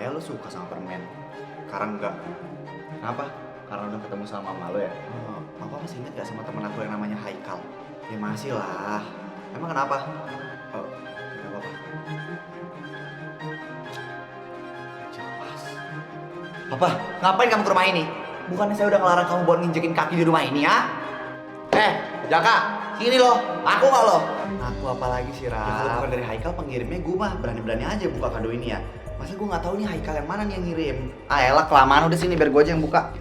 Maya lu suka sama permen. Sekarang enggak. Kenapa? Karena udah ketemu sama mama lo ya? Papa masih inget gak sama temen aku yang namanya Haikal? Ya masih lah. Emang kenapa? Oh, gak apa-apa. Jelas. Papa, ngapain kamu ke rumah ini? Bukannya saya udah ngelarang kamu buat nginjekin kaki di rumah ini ya? Jaka, sini loh. Aku gak loh. Aku apalagi sih, Raf? Ya, kalau bukan dari Haikal pengirimnya, gue mah berani-berani aja buka kado ini ya. Masa gue gak tahu nih Haikal yang mana nih yang ngirim? Ah elah, kelamaan udah sini biar gue aja yang buka.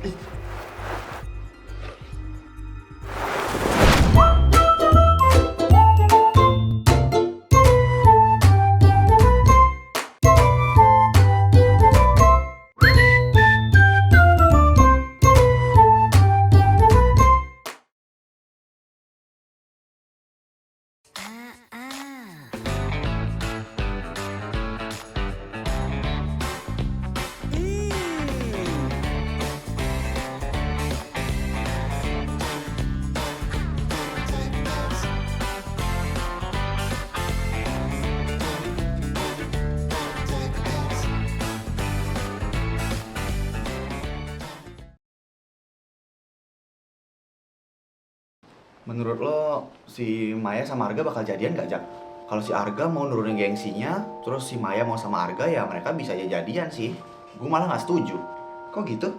Menurut lo si Maya sama Arga bakal jadian gak, Jak? Kalau si Arga mau nurunin gengsinya, terus si Maya mau sama Arga, ya mereka bisa aja jadian sih. Gue malah gak setuju. Kok gitu?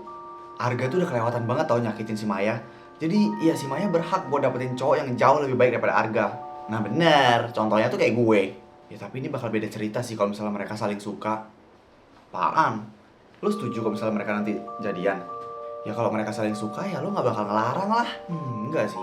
Arga tuh udah kelewatan banget tau nyakitin si Maya. Jadi ya si Maya berhak buat dapetin cowok yang jauh lebih baik daripada Arga. Nah bener, contohnya tuh kayak gue. Ya tapi ini bakal beda cerita sih kalau misalnya mereka saling suka. Apaan? Lo setuju kalau misalnya mereka nanti jadian? Ya kalau mereka saling suka ya lo gak bakal ngelarang lah. Enggak sih.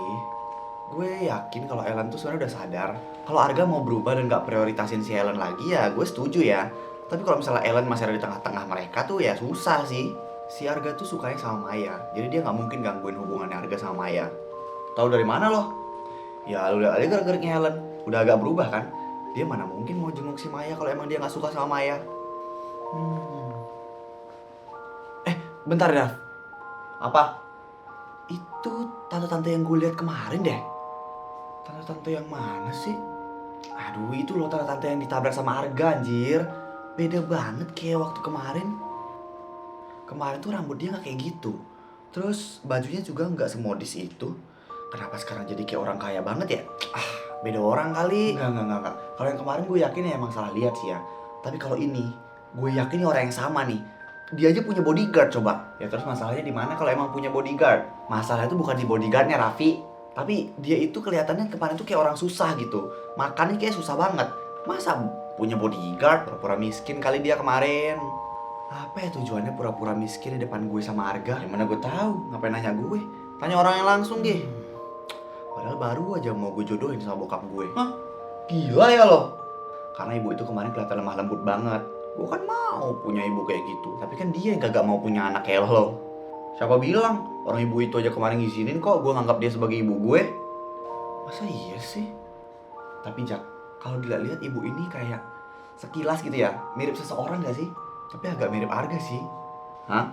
Gue yakin kalau Ellen tuh sebenarnya udah sadar kalau Arga mau berubah dan gak prioritasin si Ellen lagi, ya gue setuju ya. Tapi kalau misalnya Ellen masih ada di tengah-tengah mereka tuh ya susah sih. Si Arga tuh sukanya sama Maya, jadi dia gak mungkin gangguin hubungannya Arga sama Maya. Tahu dari mana loh? Ya lu lihat aja gerak-geriknya Ellen, udah agak berubah kan. Dia mana mungkin mau jenguk si Maya kalau emang dia gak suka sama Maya. Bentar Dav. Apa? Itu tante-tante yang gue lihat kemarin deh. Tante-tante yang mana sih? Aduh, itu loh tante-tante yang ditabrak sama Arga, anjir. Beda banget kayak waktu kemarin. Kemarin tuh rambut dia gak kayak gitu. Terus bajunya juga gak semodis itu. Kenapa sekarang jadi kayak orang kaya banget ya? Beda orang kali. Enggak. Kalau yang kemarin gue yakin ya emang salah lihat sih ya. Tapi kalau ini, gue yakin ini orang yang sama nih. Dia aja punya bodyguard coba. Ya terus masalahnya di mana kalau emang punya bodyguard? Masalahnya itu bukan di bodyguardnya, Raffi. Tapi dia itu kelihatannya kemarin tuh kayak orang susah gitu. Makannya kayak susah banget. Masa punya bodyguard? Pura-pura miskin kali dia kemarin. Apa ya tujuannya pura-pura miskin di depan gue sama Arga? Gimana gue tahu? Ngapain nanya gue? Tanya orang yang langsung deh. Padahal baru aja mau gue jodohin sama bokap gue. Hah? Gila ya lo? Karena ibu itu kemarin kelihatan lemah lembut banget. Gue kan mau punya ibu kayak gitu. Tapi kan dia yang kagak mau punya anak kayak lo. Siapa bilang? Orang ibu itu aja kemarin ngizinin kok gue nganggap dia sebagai ibu gue. Masa iya sih? Tapi Jak, kalau dilihat ibu ini kayak sekilas gitu ya, mirip seseorang gak sih? Tapi agak mirip Arga sih. Hah?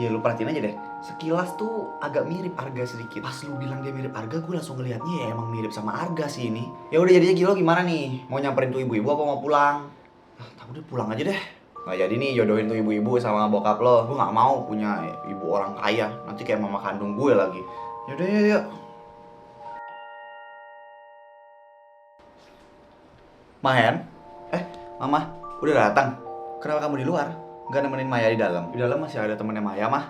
Iya lu perhatiin aja deh. Sekilas tuh agak mirip Arga sedikit. Pas lu bilang dia mirip Arga, gue langsung ngeliatnya ya emang mirip sama Arga sih ini. Ya udah jadinya gila gimana nih? Mau nyamperin tuh ibu-ibu apa mau pulang? Tapi udah pulang aja deh. Nah jadi nih jodohin tuh ibu-ibu sama bokap lo. Gue gak mau punya ibu orang kaya. Nanti kayak mama kandung gue lagi. Yaudah yuk. Mahen? Mama, udah datang? Kenapa kamu di luar? Gak nemenin Maya di dalam? Di dalam masih ada temennya Maya, mah.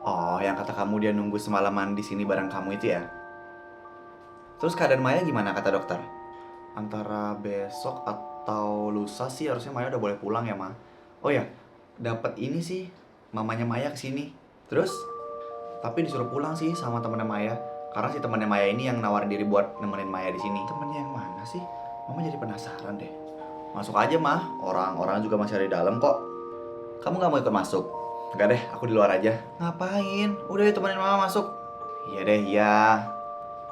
Oh, yang kata kamu dia nunggu semalaman di sini bareng kamu itu ya? Terus keadaan Maya gimana kata dokter? Antara besok atau lusa sih harusnya Maya udah boleh pulang ya, Ma. Oh ya, dapat ini sih mamanya Maya kesini. Terus? Tapi disuruh pulang sih sama temennya Maya. Karena si temennya Maya ini yang nawarin diri buat nemenin Maya di sini. Temennya yang mana sih? Mama jadi penasaran deh. Masuk aja, Mah. Orang-orang juga masih ada di dalam kok. Kamu gak mau ikut masuk? Enggak deh, aku di luar aja. Ngapain? Udah yuk temenin Mama masuk. Iya deh, iya.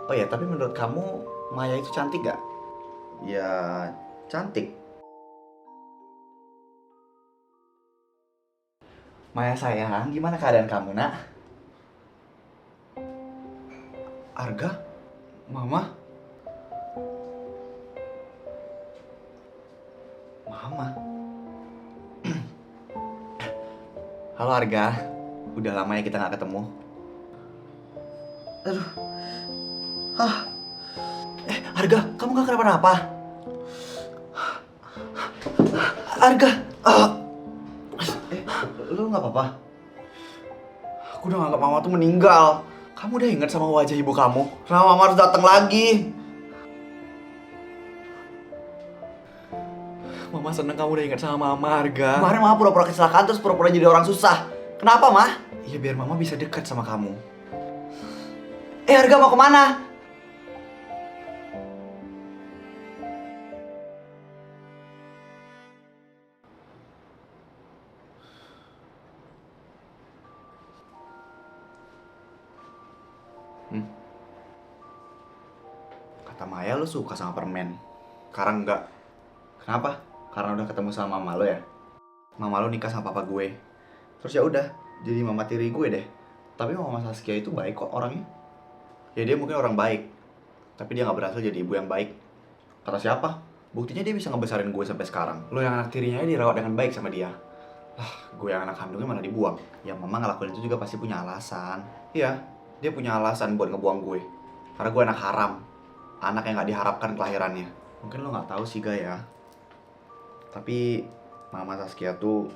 Oh ya, tapi menurut kamu Maya itu cantik gak? Ya, cantik. Maya sayang, gimana keadaan kamu, Nak? Arga? Mama? Mama? Halo Arga, udah lama ya kita nggak ketemu. Aduh, Arga, kamu nggak kenapa-napa? Arga, lu nggak apa-apa? Aku udah nganggap mama tuh meninggal. Kamu udah ingat sama wajah ibu kamu? Kenapa mama harus datang lagi? Mama seneng kamu udah ingat sama mama, Arga. Kemarin mama pura-pura kecelakaan terus pura-pura jadi orang susah. Kenapa, Mah? Iya biar mama bisa dekat sama kamu. Arga mau kemana? Kata Maya lu suka sama permen. Sekarang enggak. Kenapa? Karena udah ketemu sama mama lo ya. Mama lo nikah sama papa gue. Terus ya udah, jadi mama tiri gue deh. Tapi mama Saskia itu baik kok orangnya. Ya dia mungkin orang baik, tapi dia nggak berhasil jadi ibu yang baik. Kata siapa? Buktinya dia bisa ngebesarin gue sampai sekarang. Lo yang anak tirinya dirawat dengan baik sama dia. Gue yang anak kandungnya mana dibuang. Ya mama ngelakuin itu juga pasti punya alasan. Iya, dia punya alasan buat ngebuang gue. Karena gue anak haram. Anak yang nggak diharapkan kelahirannya. Mungkin lo nggak tahu sih Ga ya. Tapi mama Saskia tuh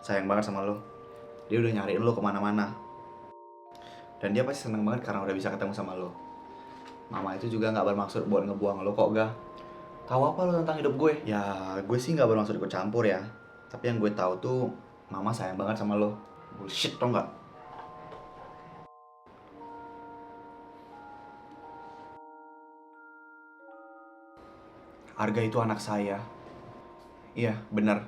sayang banget sama lo. Dia udah nyariin lo kemana-mana. Dan dia pasti seneng banget karena udah bisa ketemu sama lo. Mama itu juga gak bermaksud buat ngebuang lo kok, Ga. Tahu apa lo tentang hidup gue? Ya, gue sih gak bermaksud ikut campur ya. Tapi yang gue tahu tuh mama sayang banget sama lo. Bullshit tau gak? Arga itu anak saya. Iya, bener.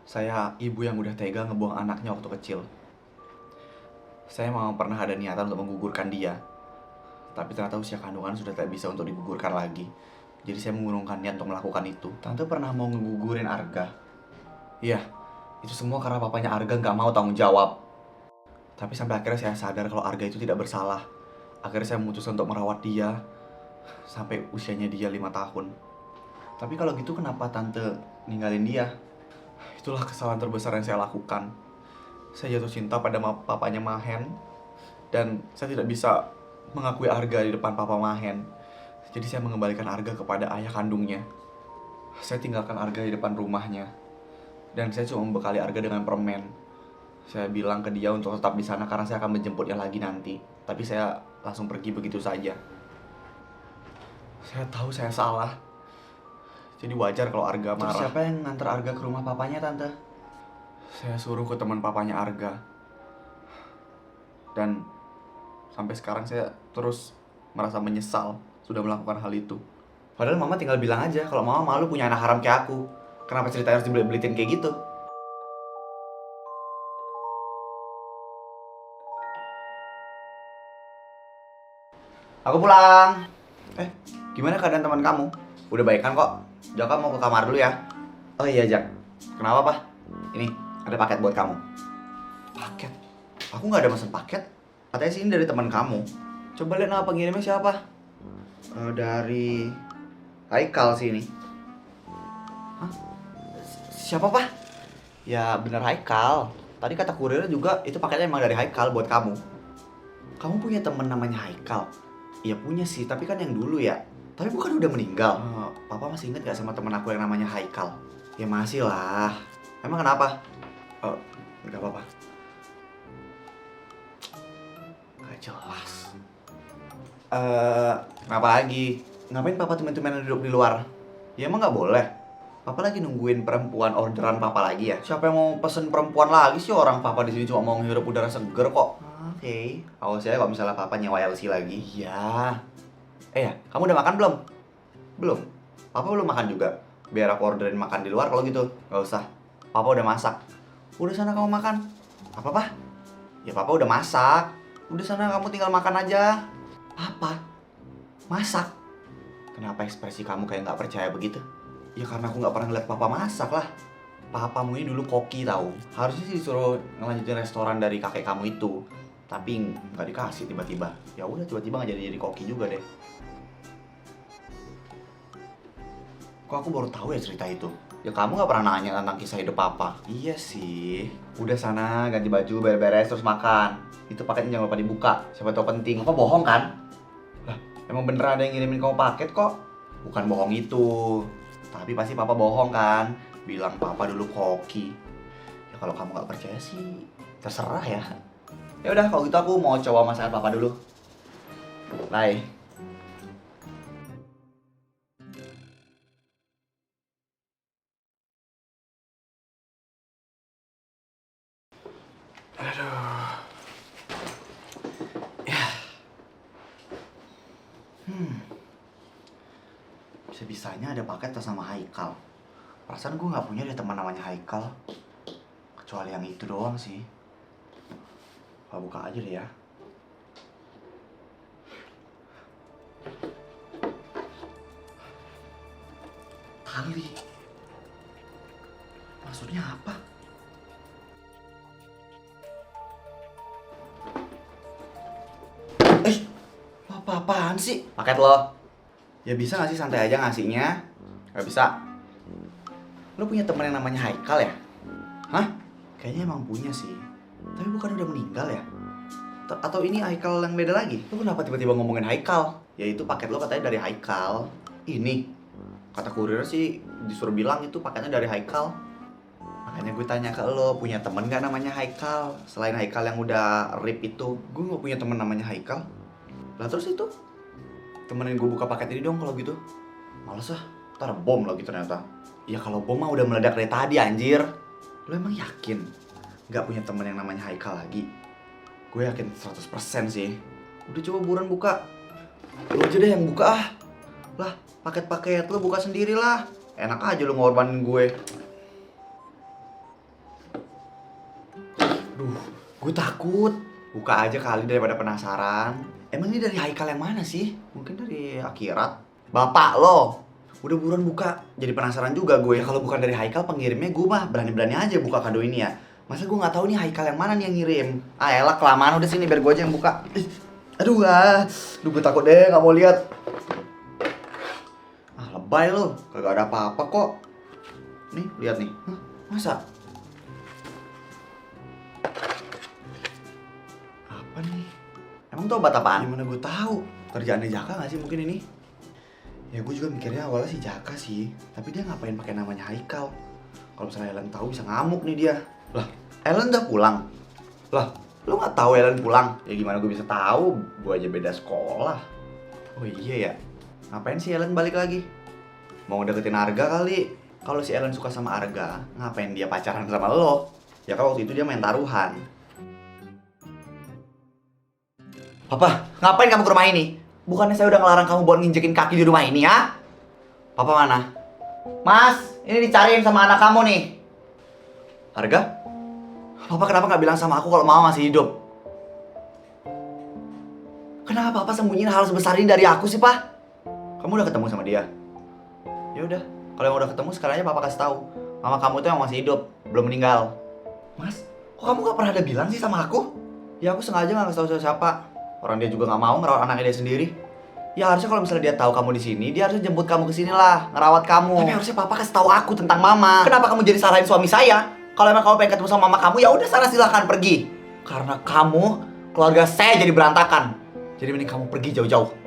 Saya ibu yang udah tega ngebuang anaknya waktu kecil. Saya memang pernah ada niatan untuk menggugurkan dia. Tapi ternyata usia kandungan sudah tidak bisa untuk digugurkan lagi. Jadi saya mengurungkan niat untuk melakukan itu. Tante pernah mau ngegugurin Arga. Iya, itu semua karena papanya Arga nggak mau tanggung jawab. Tapi sampai akhirnya saya sadar kalau Arga itu tidak bersalah. Akhirnya saya memutuskan untuk merawat dia sampai usianya dia 5 tahun. Tapi kalau gitu kenapa tante ninggalin dia? Itulah kesalahan terbesar yang saya lakukan. Saya jatuh cinta pada papanya Mahen. Dan saya tidak bisa mengakui Arga di depan papa Mahen. Jadi saya mengembalikan Arga kepada ayah kandungnya. Saya tinggalkan Arga di depan rumahnya. Dan saya cuma membekali Arga dengan permen. Saya bilang ke dia untuk tetap di sana karena saya akan menjemputnya lagi nanti. Tapi saya langsung pergi begitu saja. Saya tahu saya salah. Jadi wajar kalau Arga marah. Terus siapa yang nganter Arga ke rumah papanya, Tante? Saya suruh ke teman papanya Arga. Dan sampai sekarang saya terus merasa menyesal sudah melakukan hal itu. Padahal mama tinggal bilang aja kalau mama malu punya anak haram kayak aku. Kenapa ceritanya harus dibelit-belitin kayak gitu? Aku pulang. Gimana keadaan teman kamu? Udah baikan kok. Jaka mau ke kamar dulu ya. Oh iya Jak. Kenapa Pak? Ini ada paket buat kamu. Paket? Aku nggak ada pesan paket. Katanya sih ini dari teman kamu. Coba lihat nama pengirimnya siapa? Dari Haikal sih ini. Hah? Siapa Pak? Ya bener Haikal. Tadi kata kurirnya juga itu paketnya emang dari Haikal buat kamu. Kamu punya temen namanya Haikal? Iya punya sih, tapi kan yang dulu ya. Tapi bukan udah meninggal. Papa masih inget gak sama temen aku yang namanya Haikal? Ya masih lah. Emang kenapa? Gak apa-apa. Gak jelas. Kenapa lagi? Ngapain papa temen-temen duduk di luar? Ya emang gak boleh. Papa lagi nungguin perempuan orderan papa lagi ya? Siapa yang mau pesen perempuan lagi sih? Orang papa di sini cuma mau ngehirup udara seger kok. Oke. Awas ya kalau misalnya papa nyewa LC lagi. Iya. Ya, kamu udah makan belum? Belum? Papa belum makan juga? Biar aku orderin makan di luar kalau gitu. Gak usah. Papa udah masak. Udah sana kamu makan. Apa, Pak? Ya papa udah masak. Udah sana kamu tinggal makan aja. Apa? Masak? Kenapa ekspresi kamu kayak gak percaya begitu? Ya karena aku gak pernah ngeliat papa masak lah. Papamu ini dulu koki tahu. Harusnya sih disuruh ngelanjutin restoran dari kakek kamu itu. Tapi nggak dikasih tiba-tiba. Ya udah tiba-tiba nggak jadi koki juga deh. Kok aku baru tahu ya cerita itu? Ya kamu gak pernah nanya tentang kisah hidup papa. Iya sih. Udah sana ganti baju, beres-beres terus makan. Itu paketnya jangan lupa dibuka. Siapa tahu penting. Papa bohong kan? Lah, emang bener ada yang ngirimin kamu paket kok. Bukan bohong itu. Tapi pasti papa bohong kan. Bilang papa dulu koki. Ya kalau kamu gak percaya sih terserah ya. Ya udah kalau gitu aku mau coba masakan papa dulu. Bye. Aduh. Ya. Bisa-bisanya ada paket tas sama Haikal. Perasaan gue gak punya deh teman namanya Haikal. Kecuali yang itu doang sih. Buka aja deh ya. Tali. Maksudnya apa? Apa-apaan sih? Paket lo. Ya bisa gak sih santai aja ngasihnya? Gak bisa. Lo punya temen yang namanya Haikal ya? Hah? Kayaknya emang punya sih. Tapi bukan udah meninggal ya? Atau ini Haikal yang beda lagi? Lo kenapa tiba-tiba ngomongin Haikal? Ya itu paket lo katanya dari Haikal. Ini? Kata kurir sih disuruh bilang itu paketnya dari Haikal. Makanya gue tanya ke lo, punya temen gak namanya Haikal? Selain Haikal yang udah rip itu. Gue gak punya temen namanya Haikal. Lah terus itu? Temenin gue buka paket ini dong kalau gitu. Males ah, ntar bom lagi ternyata. Ya kalau bom mah udah meledak dari tadi anjir. Lo emang yakin gak punya temen yang namanya Haikal lagi? Gue yakin 100% sih. Udah coba buruan buka. Lo aja deh yang buka ah. Lah, paket-paket lo buka sendiri lah. Enak aja lo ngorbanin gue. Duh, gue takut. Buka aja kali daripada penasaran. Emang ini dari Haikal yang mana sih? Mungkin dari akhirat. Bapak lo. Udah buruan buka. Jadi penasaran juga gue. Ya kalau bukan dari Haikal pengirimnya gue mah berani-berani aja buka kado ini ya. Masa gue nggak tahu nih Haikal yang mana nih yang ngirim. Ah elah kelamaan udah sini biar gue aja yang buka. Aduh gue takut deh nggak mau lihat. Ah lebay lo. Kagak ada apa-apa kok. Nih lihat nih. Hah, masa? Apa nih? Emang tuh obat apaan? Gimana gue tahu? Kerjaannya Jaka nggak sih mungkin ini? Ya gue juga mikirnya awalnya sih Jaka sih. Tapi dia ngapain pakai namanya Haikal? Kalau misalnya Ellen tahu bisa ngamuk nih dia. Lah, Ellen udah pulang. Lah, lu nggak tahu Ellen pulang? Ya gimana gue bisa tahu? Gue aja beda sekolah. Oh iya ya. Ngapain sih Ellen balik lagi? Mau deketin Arga kali. Kalau si Ellen suka sama Arga, ngapain dia pacaran sama lo? Ya kan waktu itu dia main taruhan. Papa, ngapain kamu ke rumah ini? Bukannya saya udah ngelarang kamu buat nginjekin kaki di rumah ini ya? Papa mana? Mas, ini dicariin sama anak kamu nih. Arga? Papa kenapa nggak bilang sama aku kalau mama masih hidup? Kenapa Papa sembunyiin hal sebesar ini dari aku sih, Pak? Kamu udah ketemu sama dia? Ya udah, kalau yang udah ketemu sekarang aja Papa kasih tahu. Mama kamu tuh yang masih hidup, belum meninggal. Mas, kok kamu nggak pernah ada bilang sih sama aku? Ya aku sengaja nggak kasih tahu siapa. Orang dia juga nggak mau ngerawat anaknya dia sendiri. Ya harusnya kalau misalnya dia tahu kamu di sini, dia harusnya jemput kamu ke sini lah, ngerawat kamu. Tapi harusnya Papa kasih tahu aku tentang Mama. Kenapa kamu jadi salahin suami saya? Kalau emang kamu pengen ketemu sama Mama kamu, ya udah sana silahkan pergi. Karena kamu, keluarga saya jadi berantakan. Jadi mending kamu pergi jauh-jauh.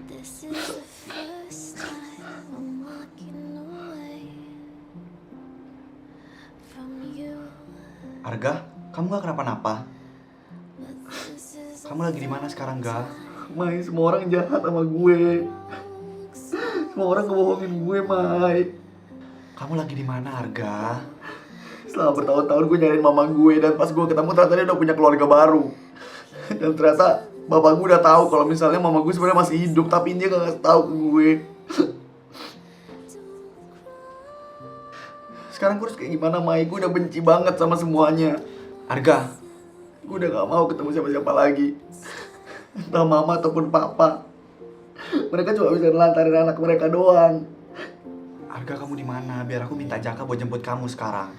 This is the first time I'm walking away from you. Arga, kamu gak kenapa-napa? But this is Kamu lagi di mana sekarang, Ga? Mai, semua orang jahat sama gue. Semua orang ngebohongin gue, Mai. Kamu lagi di mana, Arga? Selama bertahun-tahun gue nyariin mama gue, dan pas gue ketemu ternyata dia udah punya keluarga baru. Dan ternyata bapak gue udah tahu kalau misalnya mama gue sebenarnya masih hidup, tapi dia gak ngasih tahu ke gue. Sekarang gue harus kayak gimana, Mai? Gue udah benci banget sama semuanya. Arga, gue udah gak mau ketemu siapa-siapa lagi. Entah mama ataupun papa. Mereka cuma bisa nelantarin anak mereka doang. Arga, kamu di mana? Biar aku minta Jaka buat jemput kamu sekarang.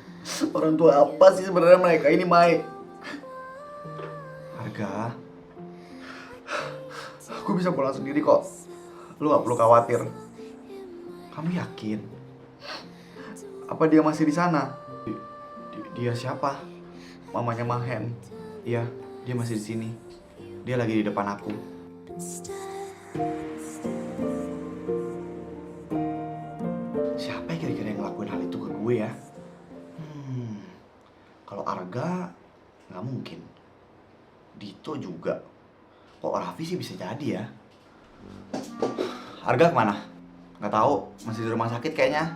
Orang tua apa sih sebenarnya mereka ini, Mai? Arga, Aku bisa pulang sendiri kok. Lu gak perlu khawatir. kamu yakin? Apa dia masih di sana? Dia siapa? Mamanya Mahen. Iya, dia masih di sini. Dia lagi di depan aku. Siapa ya kira-kira yang ngelakuin hal itu ke gue ya? Kalau Arga, nggak mungkin. Dito juga. Kok Raffi sih bisa jadi ya? Arga kemana? Nggak tahu, masih di rumah sakit kayaknya.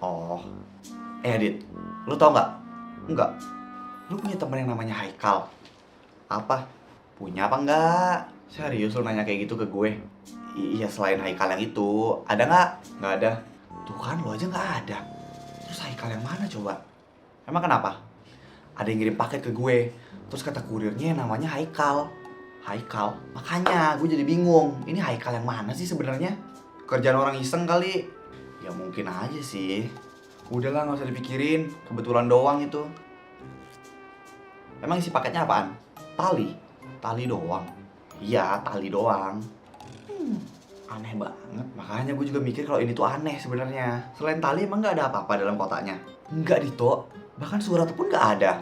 Oh, Dit, lu tau nggak? Enggak. Lu punya temen yang namanya Haikal. Apa? Punya apa enggak? Serius lu nanya kayak gitu ke gue? Iya, selain Haikal yang itu, ada nggak? Nggak ada. Tuh kan, lo aja nggak ada. Terus Haikal yang mana coba? Emang kenapa? Ada yang ngirim paket ke gue. Terus kata kurirnya yang namanya Haikal. Haikal? Makanya gue jadi bingung. Ini Haikal yang mana sih sebenarnya? Kerjaan orang iseng kali. Ya mungkin aja sih. Udahlah, nggak usah dipikirin. Kebetulan doang itu. Emang isi paketnya apaan? Tali? Tali doang? Iya, tali doang. Aneh banget. Makanya gue juga mikir kalau ini tuh aneh sebenarnya. Selain tali emang nggak ada apa-apa dalam kotaknya? Enggak, Dito. Bahkan surat pun nggak ada.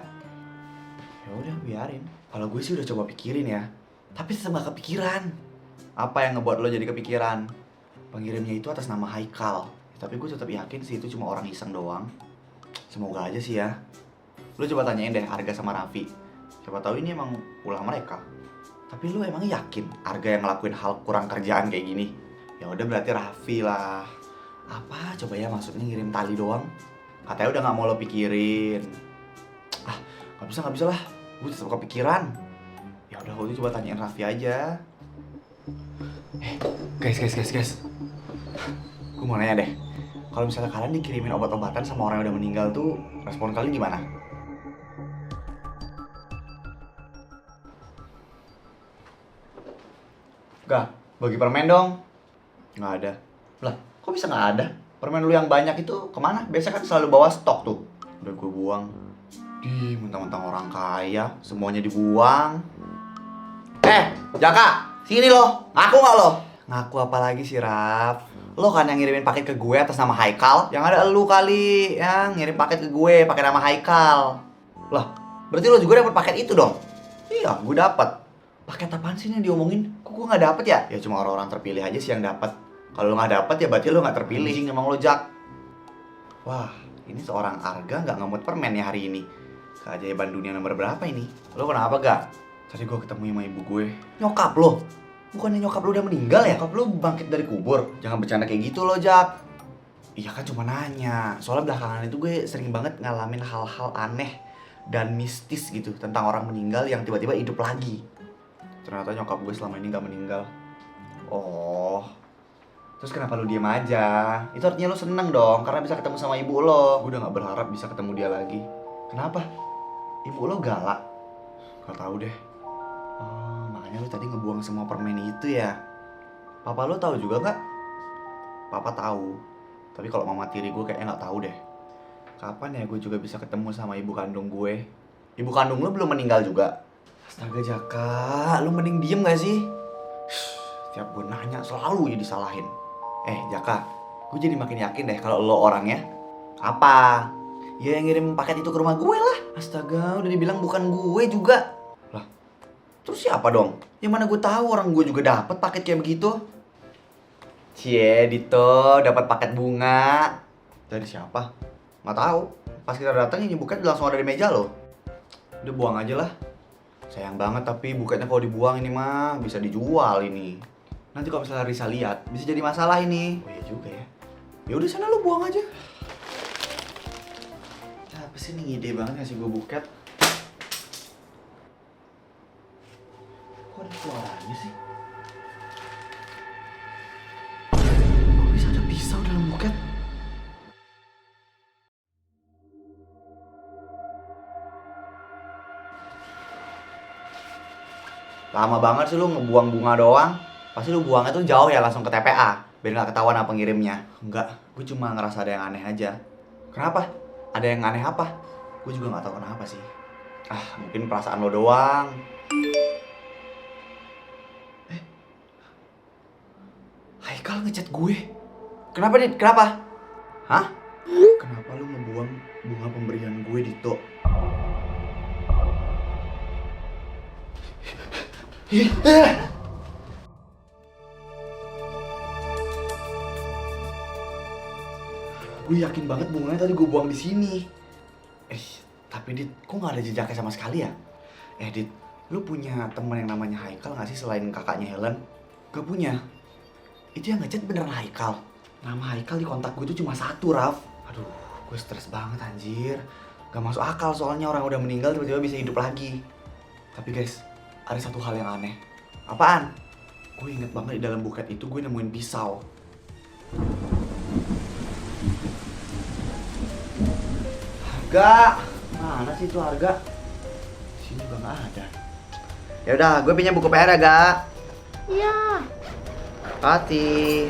Ya udah, biarin. Kalau gue sih udah coba pikirin ya. Tapi tetap gak kepikiran. Apa yang ngebuat lo jadi kepikiran? Pengirimnya itu atas nama Haikal. Tapi gue tetap yakin sih itu cuma orang iseng doang. Semoga aja sih ya. Lo coba tanyain deh Arga sama Raffi. Siapa tahu ini emang ulah mereka. Tapi lo emang yakin Arga yang ngelakuin hal kurang kerjaan kayak gini? Ya udah, berarti Raffi lah. Apa coba ya maksudnya ngirim tali doang? Katanya udah nggak mau lo pikirin. Ah, nggak bisa lah. Gue tetap kepikiran. Ya udah, gue coba tanyain Raffi aja. Guys. Gue mau nanya deh. Kalau misalnya kalian dikirimin obat-obatan sama orang yang udah meninggal tuh, respon kalian gimana? Gak, bagi permen dong. Nggak ada. Lah, kok bisa nggak ada? Permen lu yang banyak itu kemana? Biasa kan selalu bawa stok tuh. Udah gue buang. Mentang-mentang orang kaya, semuanya dibuang. Jaka, sini lo. Ngaku nggak lo? Ngaku apa lagi sih, Raf? Lo kan yang ngirimin paket ke gue atas nama Haikal. Yang ada elu kali yang ngirim paket ke gue pakai nama Haikal. Lah, berarti lo juga dapat paket itu dong? Iya, gue dapat. Paket apaan sih yang diomongin? Kok gue nggak dapet ya? Ya cuma orang-orang terpilih aja sih yang dapat. Kalau lo nggak dapet ya berarti lo nggak terpilih. Emang lo Jak. Wah, ini seorang Arga nggak ngemut permen ya hari ini. Keajaiban dunia nomor berapa ini? Lo kenapa gak? Tadi gue ketemu sama ibu gue. Nyokap lo? Bukannya nyokap lo udah meninggal ya? Nyokap lo bangkit dari kubur. Jangan bercanda kayak gitu lo, Jak. Iya kan cuma nanya. Soalnya belakangan itu gue sering banget ngalamin hal-hal aneh dan mistis gitu tentang orang meninggal yang tiba-tiba hidup lagi. Ternyata nyokap gue selama ini gak meninggal. Oh, terus kenapa lu diem aja? Itu artinya lu seneng dong, karena bisa ketemu sama ibu lo. Gue udah gak berharap bisa ketemu dia lagi. Kenapa? Ibu lo galak? Gak tahu deh. Oh, makanya lu tadi ngebuang semua permen itu ya? Papa lo tahu juga gak? Papa tahu. Tapi kalau mama tiri gue kayaknya gak tahu deh. Kapan ya gue juga bisa ketemu sama ibu kandung gue? Ibu kandung lo belum meninggal juga? Astaga Jaka, lu mending diem gak sih? Setiap gue nanya selalu ya disalahin. Jaka, gue jadi makin yakin deh kalau lo orangnya. Apa? Ya yang ngirim paket itu ke rumah gue lah. Astaga, udah dibilang bukan gue juga. Lah, terus siapa dong? Yang mana gue tahu orang gue juga dapat paket kayak begitu. Cie, Dito dapat paket bunga. Dari siapa? Nggak tahu. Pas kita datang ini buket langsung ada di meja lo. Udah buang aja lah. Sayang banget tapi buketnya kalau dibuang ini mah bisa dijual ini. Nanti kalau misalnya Risa lihat bisa jadi masalah ini. Oh iya juga ya. Ya udah sana lu buang aja. Apa sih ini ide banget ngasih gue buket? Kok ada suaranya sih? Kok bisa ada pisau dalam buket? Lama banget sih lu ngebuang bunga doang. Pasti lu buangnya tuh jauh ya langsung ke TPA. Biar nggak ketahuan apa ngirimnya. Enggak, gue cuma ngerasa ada yang aneh aja. Kenapa? Ada yang aneh apa? Gue juga nggak tahu kenapa sih. Ah, mungkin perasaan lo doang. Haikal ngechat gue. Kenapa, Dit? Kenapa? Hah? Kenapa lu ngebuang bunga pemberian gue, Dito? Gue yakin banget bunganya tadi gue buang di sini. Tapi Dit, kok nggak ada jejaknya sama sekali ya? Dit, lu punya teman yang namanya Haikal nggak sih selain kakaknya Helen? Gak punya. Itu yang ngechat beneran Haikal. Nama Haikal di kontak gue itu cuma satu, Raf. Aduh, gue stres banget anjir. Gak masuk akal soalnya orang udah meninggal tiba-tiba bisa hidup lagi. Tapi guys, ada satu hal yang aneh. Apaan? Gue inget banget di dalam buket itu gue nemuin pisau. Harga, mana sih itu harga? Sini juga nggak ada. Ya udah, gue pinjam buku PR ya, Ga. Iya. Hati.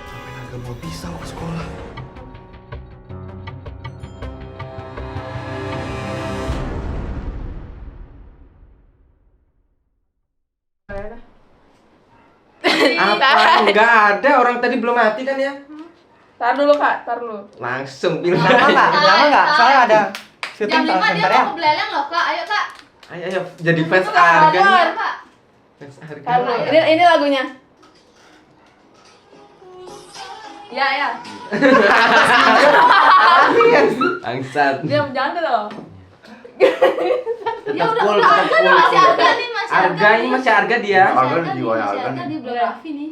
Sampai harga bawa pisau ke sekolah. Apa? Enggak ada, orang tadi belum mati kan ya? Tar dulu Kak, tar dulu. Langsung bilang. Lama nggak? Lama nggak? Soalnya ada syuting Jam 5 dia sebentar ya. mau ke Beleleng loh kak, ayo kak. Ayo, ayo, jadi fans Sabar. harga nih. Ayo kak. Fans harga. Tar dulu. Ini lagunya. Ya ya. Bangsat. Diam jangan dulu. Ya udah Full, udah tetap harga full. masih harga nih masih Harga ini masih harga dia. Harga di jiwa ya, masih harga harga nih. di belakang Raffi nih.